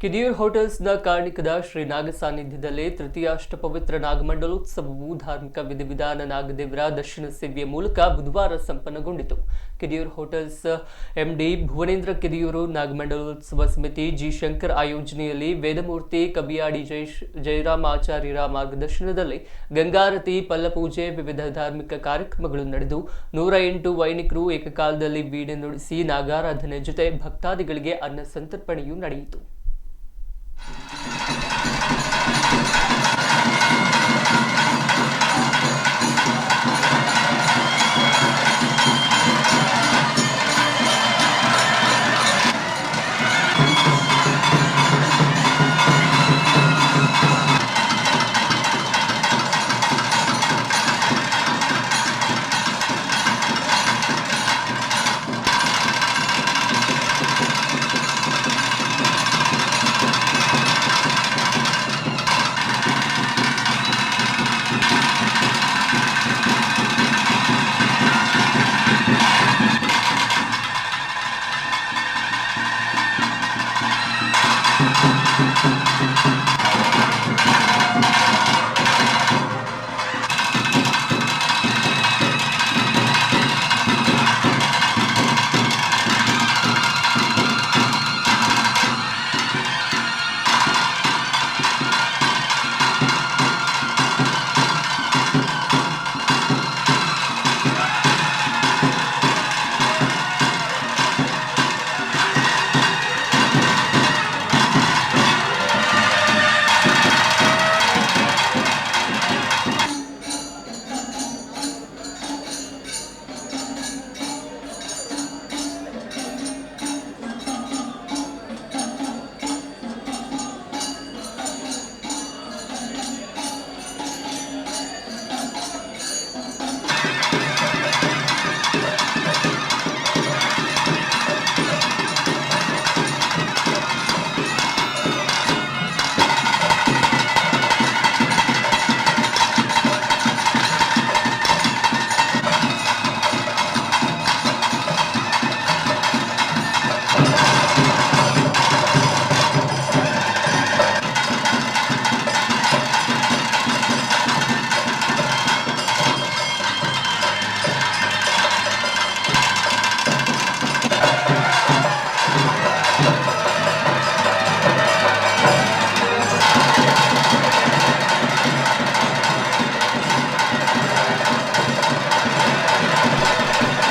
ಕಿದಿಯೂರ್ ಹೋಟೆಲ್ಸ್ನ ಕಾರ್ಣಿಕದ ಶ್ರೀ ನಾಗ ಸಾನ್ನಿಧ್ಯದಲ್ಲಿ ತೃತೀಯಾಷ್ಟಪವಿತ್ರ ನಾಗಮಂಡಲೋತ್ಸವವು ಧಾರ್ಮಿಕ ವಿಧಿವಿಧಾನ ನಾಗದೇವರ ದರ್ಶನ ಸೇವೆಯ ಮೂಲಕ ಬುಧವಾರ ಸಂಪನ್ನಗೊಂಡಿತು. ಕಿದಿಯೂರ್ ಹೋಟೆಲ್ಸ್ ಎಂಡಿ ಭುವನೇಂದ್ರ ಕಿದಿಯೂರು, ನಾಗಮಂಡಲೋತ್ಸವ ಸಮಿತಿ ಜಿ ಶಂಕರ್ ಆಯೋಜನೆಯಲ್ಲಿ ವೇದಮೂರ್ತಿ ಕಬಿಯಾಡಿ ಜಯರಾಮ ಆಚಾರ್ಯರ ಮಾರ್ಗದರ್ಶನದಲ್ಲಿ ಗಂಗಾರತಿ, ಪಲ್ಲಪೂಜೆ, ವಿವಿಧ ಧಾರ್ಮಿಕ ಕಾರ್ಯಕ್ರಮಗಳು ನಡೆದು 108 ವೈಣಿಕರು ಏಕಕಾಲದಲ್ಲಿ ವೀಣೆ ನುಡಿಸಿ ನಾಗಾರಾಧನೆ ಜೊತೆ ಭಕ್ತಾದಿಗಳಿಗೆ ಅನ್ನ ಸಂತರ್ಪಣೆಯೂ ನಡೆಯಿತು.